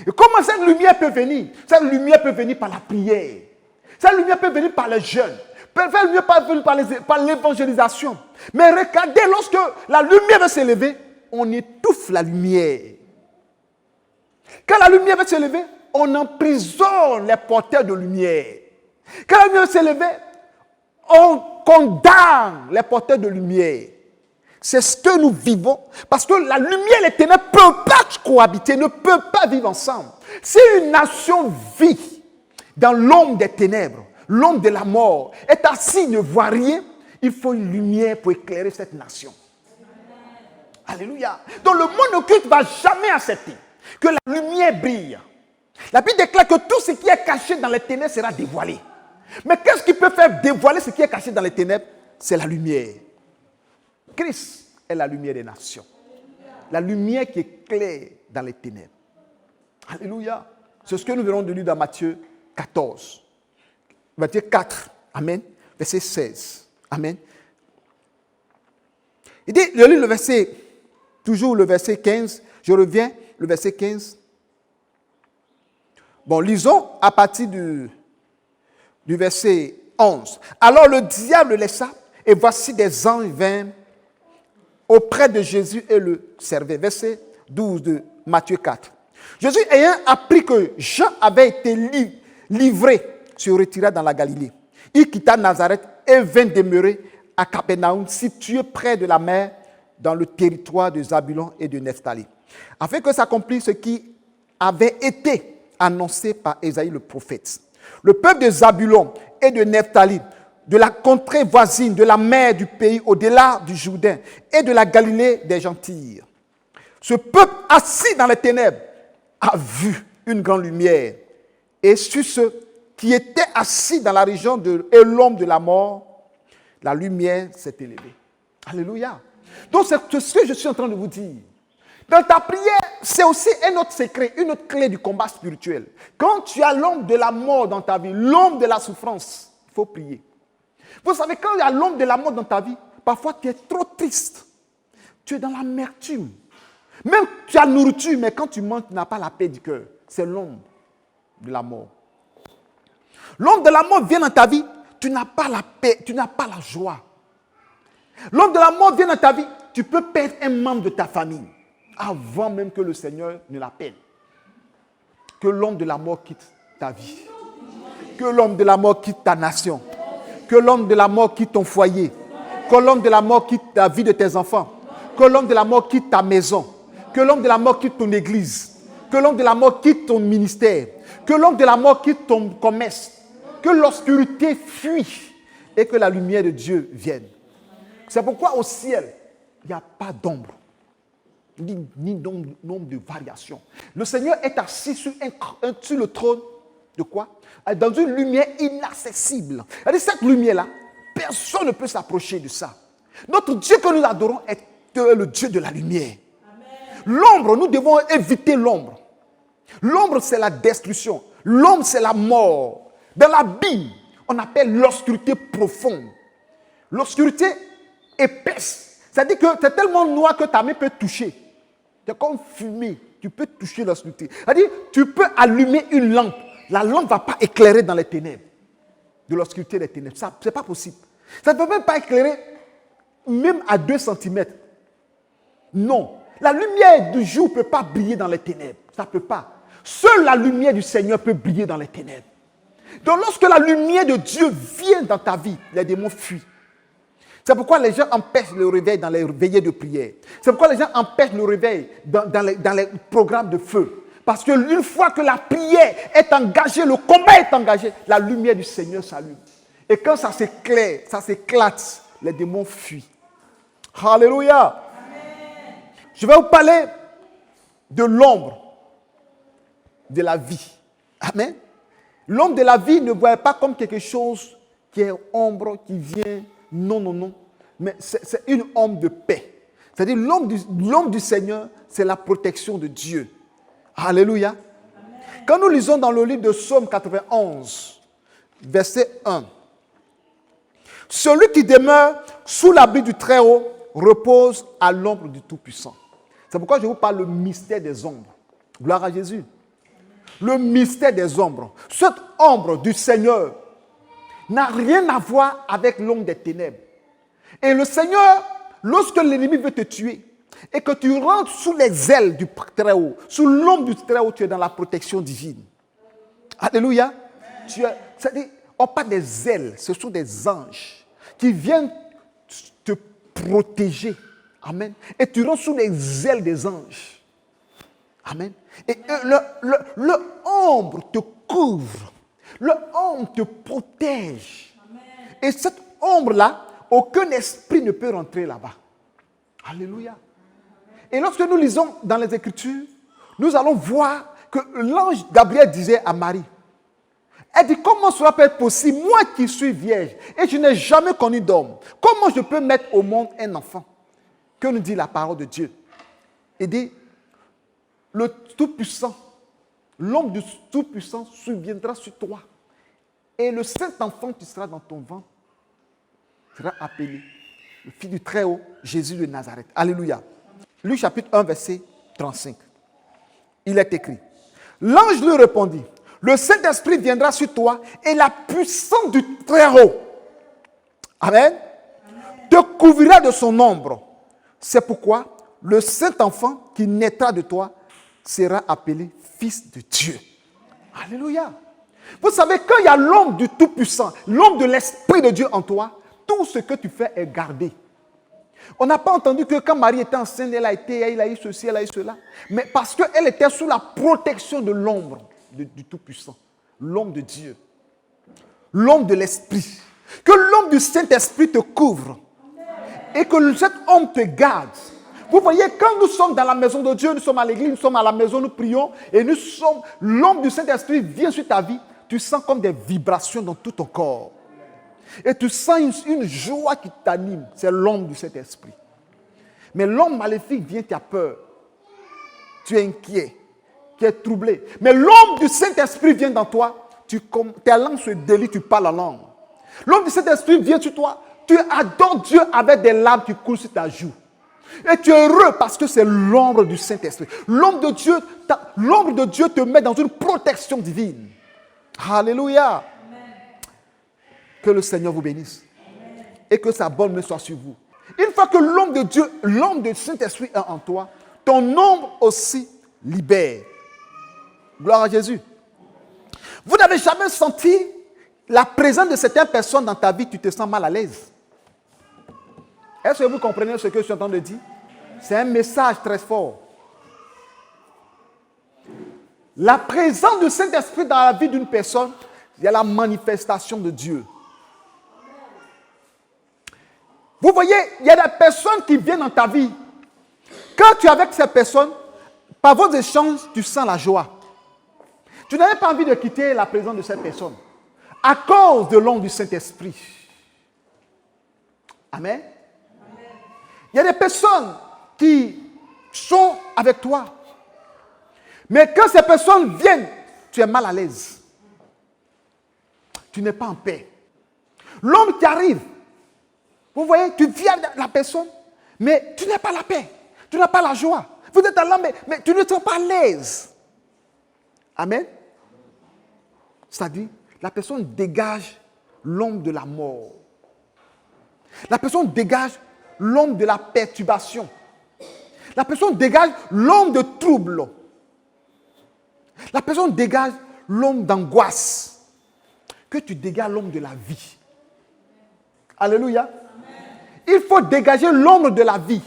[SPEAKER 1] Et comment cette lumière peut venir? Cette lumière peut venir par la prière. Cette lumière peut venir par les jeunes. Cette lumière peut venir par l'évangélisation. Mais regardez, lorsque la lumière va s'élever, on étouffe la lumière. Quand la lumière va s'élever, on emprisonne les porteurs de lumière. Quand la lumière va s'élever, on condamne les porteurs de lumière. C'est ce que nous vivons. Parce que la lumière et les ténèbres ne peuvent pas cohabiter, ne peuvent pas vivre ensemble. Si une nation vit dans l'ombre des ténèbres, l'ombre de la mort, est assis, ne voit rien, il faut une lumière pour éclairer cette nation. Alléluia. Donc le monde occulte ne va jamais accepter que la lumière brille. La Bible déclare que tout ce qui est caché dans les ténèbres sera dévoilé. Mais qu'est-ce qui peut faire dévoiler ce qui est caché dans les ténèbres? C'est la lumière. Christ est la lumière des nations. La lumière qui éclaire dans les ténèbres. Alléluia. C'est ce que nous verrons de lui dans Matthieu 14. Matthieu 4. Amen. Verset 16. Amen. Il dit, je lis le verset, toujours le verset 15. Je reviens, le verset 15. Bon, lisons à partir du verset 11. Alors le diable le laissa, et voici des anges vinrent auprès de Jésus et le servaient. Verset 12 de Matthieu 4. Jésus ayant appris que Jean avait été livré, se retira dans la Galilée. Il quitta Nazareth et vint demeurer à Capernaum, situé près de la mer, dans le territoire de Zabulon et de Nephtali, afin que s'accomplisse ce qui avait été annoncé par Ésaïe le prophète. Le peuple de Zabulon et de Nephtali, de la contrée voisine, de la mer du pays au-delà du Jourdain et de la Galilée des Gentils. Ce peuple assis dans les ténèbres a vu une grande lumière. Et sur ceux qui étaient assis dans la région et l'ombre de la mort, la lumière s'est élevée. Alléluia. Donc c'est ce que je suis en train de vous dire. Dans ta prière, c'est aussi un autre secret, une autre clé du combat spirituel. Quand tu as l'ombre de la mort dans ta vie, l'ombre de la souffrance, il faut prier. Vous savez, quand il y a l'ombre de la mort dans ta vie, parfois tu es trop triste. Tu es dans l'amertume. Même tu as nourriture, mais quand tu manges, tu n'as pas la paix du cœur. C'est l'ombre de la mort. L'ombre de la mort vient dans ta vie, tu n'as pas la paix, tu n'as pas la joie. L'ombre de la mort vient dans ta vie, tu peux perdre un membre de ta famille avant même que le Seigneur ne l'appelle. Que l'ombre de la mort quitte ta vie. Que l'ombre de la mort quitte ta nation. Que l'ombre de la mort quitte ton foyer. Que l'ombre de la mort quitte la vie de tes enfants. Que l'ombre de la mort quitte ta maison. Que l'ombre de la mort quitte ton église. Que l'ombre de la mort quitte ton ministère. Que l'ombre de la mort quitte ton commerce. Que l'obscurité fuit et que la lumière de Dieu vienne. C'est pourquoi au ciel, il n'y a pas d'ombre, ni nombre de variations. Le Seigneur est assis sur le trône de quoi? Dans une lumière inaccessible. C'est-à-dire, cette lumière-là, personne ne peut s'approcher de ça. Notre Dieu que nous adorons est le Dieu de la lumière. Amen. L'ombre, nous devons éviter l'ombre. L'ombre, c'est la destruction. L'ombre, c'est la mort. Dans la Bible, on appelle l'obscurité profonde. L'obscurité épaisse. C'est-à-dire que c'est tellement noir que ta main peut toucher. C'est comme fumée. Tu peux toucher l'obscurité. C'est-à-dire, tu peux allumer une lampe. La lampe ne va pas éclairer dans les ténèbres. De l'obscurité des ténèbres. Ça, ce n'est pas possible. Ça ne peut même pas éclairer même à 2 cm. Non. La lumière du jour ne peut pas briller dans les ténèbres. Ça ne peut pas. Seule la lumière du Seigneur peut briller dans les ténèbres. Donc lorsque la lumière de Dieu vient dans ta vie, les démons fuient. C'est pourquoi les gens empêchent le réveil dans les veillées de prière. C'est pourquoi les gens empêchent le réveil dans les programmes de feu. Parce qu'une fois que la prière est engagée, le combat est engagé, la lumière du Seigneur s'allume. Et quand ça s'éclaire, ça s'éclate, les démons fuient. Alléluia. Amen. Je vais vous parler de l'ombre de la vie. Amen. L'ombre de la vie ne voit pas comme quelque chose qui est ombre, qui vient. Non, non, non. Mais c'est une ombre de paix. C'est-à-dire l'ombre du Seigneur, c'est la protection de Dieu. Alléluia. Amen. Quand nous lisons dans le livre de Psaume 91, verset 1, « Celui qui demeure sous l'abri du Très-Haut repose à l'ombre du Tout-Puissant. » C'est pourquoi je vous parle le mystère des ombres. Gloire à Jésus. Le mystère des ombres. Cette ombre du Seigneur n'a rien à voir avec l'ombre des ténèbres. Et le Seigneur, lorsque l'ennemi veut te tuer, et que tu rentres sous les ailes du Très-Haut, sous l'ombre du Très-Haut, tu es dans la protection divine. Alléluia. C'est-à-dire, on parle des ailes, ce sont des anges qui viennent te protéger Amen. Et tu rentres sous les ailes des anges. Amen. Et le ombre te couvre. Le ombre te protège. Amen. Et cette ombre-là, aucun esprit ne peut rentrer là-bas. Alléluia. Et lorsque nous lisons dans les Écritures, nous allons voir que l'ange Gabriel disait à Marie, elle dit, comment cela peut être possible, moi qui suis vierge et je n'ai jamais connu d'homme, comment je peux mettre au monde un enfant? Que nous dit la parole de Dieu? Il dit, le Tout-Puissant, l'homme du Tout-Puissant surviendra sur toi. Et le Saint-Enfant qui sera dans ton ventre sera appelé le Fils du Très-Haut, Jésus de Nazareth. Alléluia. Luc chapitre 1, verset 35. Il est écrit, l'ange lui répondit, le Saint-Esprit viendra sur toi et la puissance du Très-Haut, Amen, te couvrira de son ombre. C'est pourquoi le Saint-Enfant qui naîtra de toi sera appelé Fils de Dieu. Alléluia. Vous savez, quand il y a l'homme du Tout-Puissant, l'homme de l'Esprit de Dieu en toi, tout ce que tu fais est gardé. On n'a pas entendu que quand Marie était enceinte, elle a eu ceci, elle a eu cela. Mais parce qu'elle était sous la protection de l'ombre du Tout-Puissant. L'homme de Dieu. L'homme de l'Esprit. Que l'homme du Saint-Esprit te couvre. Et que cet homme te garde. Vous voyez, quand nous sommes dans la maison de Dieu, nous sommes à l'église, nous sommes à la maison, nous prions, et l'homme du Saint-Esprit vient sur ta vie, tu sens comme des vibrations dans tout ton corps. Et tu sens une joie qui t'anime. C'est l'homme du Saint-Esprit. Mais l'homme maléfique vient, tu as peur. Tu es inquiet. Tu es troublé. Mais l'homme du Saint-Esprit vient dans toi. Ta langue se délie, tu parles la langue. L'homme du Saint-Esprit vient sur toi. Tu adores Dieu avec des larmes qui coulent sur ta joue. Et tu es heureux parce que c'est l'ombre du Saint-Esprit. L'ombre de Dieu te met dans une protection divine. Alléluia. Que le Seigneur vous bénisse. Amen. Et que sa bonne main soit sur vous. Une fois que l'homme de Dieu, l'homme de Saint-Esprit est en toi, ton ombre aussi libère. Gloire à Jésus. Vous n'avez jamais senti la présence de certaines personnes dans ta vie, tu te sens mal à l'aise. Est-ce que vous comprenez ce que je suis en train de dire? C'est un message très fort. La présence du Saint-Esprit dans la vie d'une personne, il y a la manifestation de Dieu. Vous voyez, il y a des personnes qui viennent dans ta vie. Quand tu es avec ces personnes, par vos échanges, tu sens la joie. Tu n'avais pas envie de quitter la présence de cette personne. À cause de l'ombre du Saint-Esprit. Amen. Il y a des personnes qui sont avec toi. Mais quand ces personnes viennent, tu es mal à l'aise. Tu n'es pas en paix. L'homme qui arrive, vous voyez, tu viens de la personne, mais tu n'as pas la paix. Tu n'as pas la joie. Vous êtes là, mais tu ne te sens pas à l'aise. Amen. C'est-à-dire, la personne dégage l'ombre de la mort. La personne dégage l'ombre de la perturbation. La personne dégage l'ombre de trouble. La personne dégage l'ombre d'angoisse. Que tu dégages l'ombre de la vie. Alléluia. Amen. Il faut dégager l'ombre de la vie.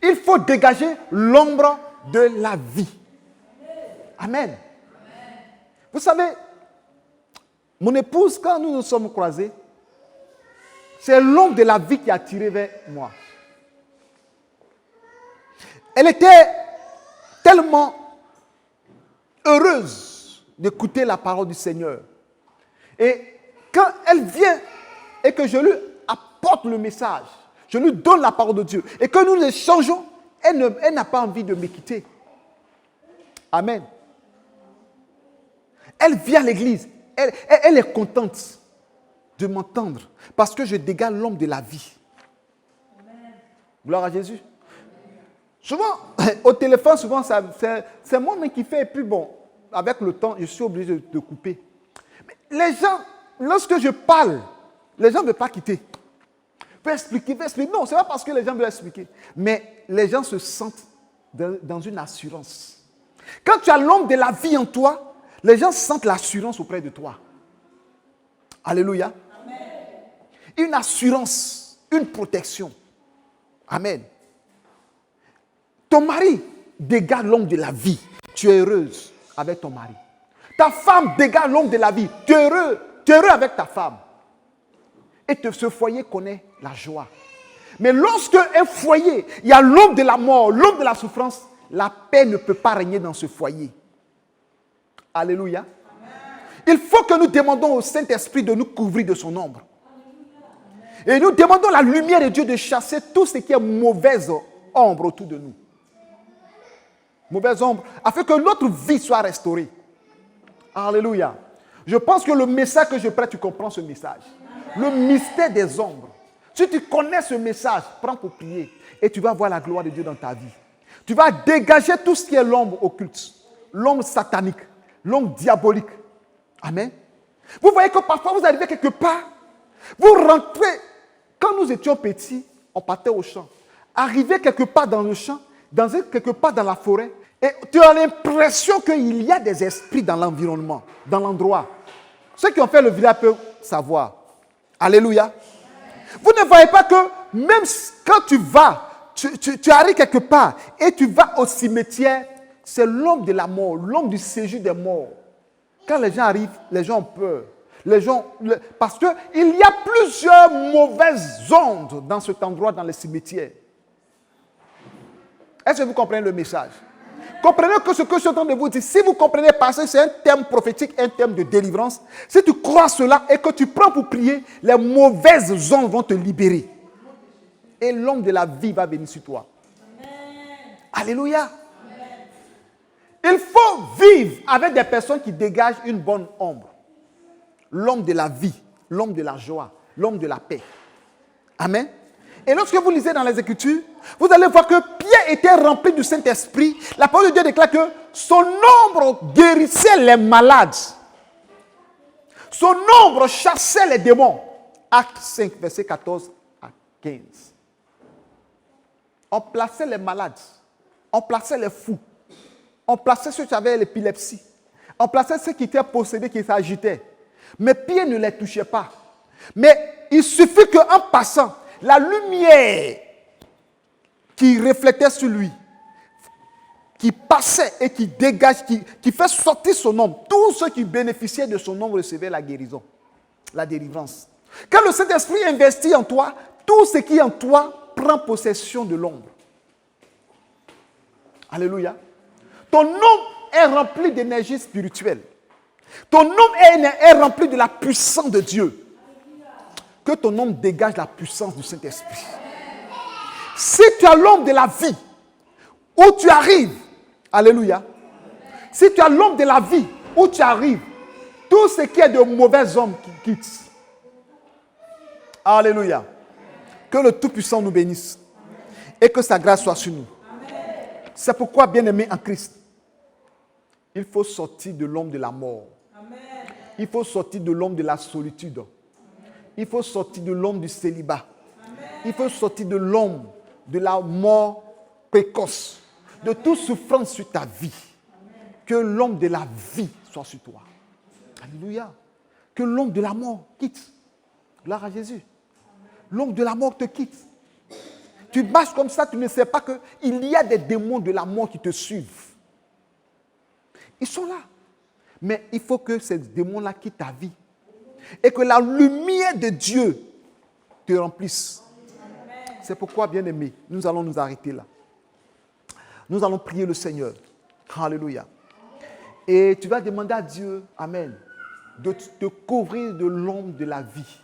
[SPEAKER 1] Il faut dégager l'ombre de la vie. Amen. Amen. Vous savez, mon épouse, quand nous nous sommes croisés, c'est l'ombre de la vie qui a attiré vers moi. Elle était tellement heureuse d'écouter la parole du Seigneur. Et quand elle vient et que je lui apporte le message, je lui donne la parole de Dieu et que nous échangeons, elle n'a pas envie de me quitter. Amen. Elle vient à l'église, elle est contente de m'entendre parce que je dégage l'ombre de la vie. Amen. Gloire à Jésus. Souvent, au téléphone, souvent, c'est moi-même qui fais. Et puis bon, avec le temps, je suis obligé de couper. Mais les gens, lorsque je parle, les gens ne veulent pas quitter. Veulent expliquer. Non, ce n'est pas parce que les gens veulent expliquer. Mais les gens se sentent dans une assurance. Quand tu as l'ombre de la vie en toi, les gens sentent l'assurance auprès de toi. Alléluia. Amen. Une assurance, une protection. Amen. Ton mari dégage l'ombre de la vie. Tu es heureuse avec ton mari. Ta femme dégage l'ombre de la vie. Tu es heureux. Tu es heureux avec ta femme. Et ce foyer connaît la joie. Mais lorsque un foyer, il y a l'ombre de la mort, l'ombre de la souffrance, la paix ne peut pas régner dans ce foyer. Alléluia. Il faut que nous demandons au Saint-Esprit de nous couvrir de son ombre. Et nous demandons la lumière de Dieu de chasser tout ce qui est mauvaise ombre autour de nous. Mauvaise ombre, afin que notre vie soit restaurée. Alléluia. Je pense que le message que je prête, tu comprends ce message. Le mystère des ombres. Si tu connais ce message, prends pour prier et tu vas voir la gloire de Dieu dans ta vie. Tu vas dégager tout ce qui est l'ombre occulte, l'ombre satanique, l'ombre diabolique. Amen. Vous voyez que parfois vous arrivez quelque part, vous rentrez. Quand nous étions petits, on partait au champ. Arrivé quelque part dans le champ, quelque part dans la forêt, et tu as l'impression qu'il y a des esprits dans l'environnement, dans l'endroit. Ceux qui ont fait le village peuvent savoir. Alléluia. Vous ne voyez pas que même quand tu vas, tu arrives quelque part et tu vas au cimetière, c'est l'ombre de la mort, l'ombre du séjour des morts. Quand les gens arrivent, les gens ont peur. Parce qu'il y a plusieurs mauvaises ondes dans cet endroit, dans les cimetières. Est-ce que vous comprenez le message? Comprenez que ce que je suis en train de vous dire, si vous comprenez parce que c'est un thème prophétique, un thème de délivrance, si tu crois cela et que tu prends pour prier, les mauvaises ondes vont te libérer. Et l'ombre de la vie va venir sur toi. Amen. Alléluia. Amen. Il faut vivre avec des personnes qui dégagent une bonne ombre. L'ombre de la vie, l'ombre de la joie, l'ombre de la paix. Amen. Et lorsque vous lisez dans les Écritures, vous allez voir que Pierre était rempli du Saint-Esprit. La parole de Dieu déclare que son ombre guérissait les malades. Son ombre chassait les démons. Acte 5, verset 14 à 15. On plaçait les malades. On plaçait les fous. On plaçait ceux qui avaient l'épilepsie. On plaçait ceux qui étaient possédés, qui s'agitaient. Mais Pierre ne les touchait pas. Mais il suffit qu'en passant, la lumière qui reflétait sur lui, qui passait et qui dégage, qui fait sortir son ombre, tous ceux qui bénéficiaient de son ombre recevaient la guérison, la délivrance. Quand le Saint-Esprit investit en toi, tout ce qui est en toi prend possession de l'ombre. Alléluia. Ton ombre est rempli d'énergie spirituelle. Ton ombre est rempli de la puissance de Dieu. Que ton ombre dégage la puissance du Saint-Esprit. Si tu as l'ombre de la vie, où tu arrives, alléluia. Si tu as l'ombre de la vie, où tu arrives, tout ce qui est de mauvais hommes qui quittent. Alléluia. Que le Tout-Puissant nous bénisse. Et que sa grâce soit sur nous. C'est pourquoi, bien-aimés en Christ, il faut sortir de l'ombre de la mort. Il faut sortir de l'ombre de la solitude. Il faut sortir de l'ombre du célibat. Il faut sortir de l'ombre de la mort précoce. De toute souffrance sur ta vie. Que l'ombre de la vie soit sur toi. Alléluia. Que l'ombre de la mort quitte. Gloire à Jésus. L'ombre de la mort te quitte. Tu marches comme ça, tu ne sais pas qu'il y a des démons de la mort qui te suivent. Ils sont là. Mais il faut que ces démons-là quittent ta vie. Et que la lumière de Dieu te remplisse. C'est pourquoi, bien-aimés, nous allons nous arrêter là. Nous allons prier le Seigneur. Alléluia. Et tu vas demander à Dieu, Amen, de te couvrir de l'ombre de la vie.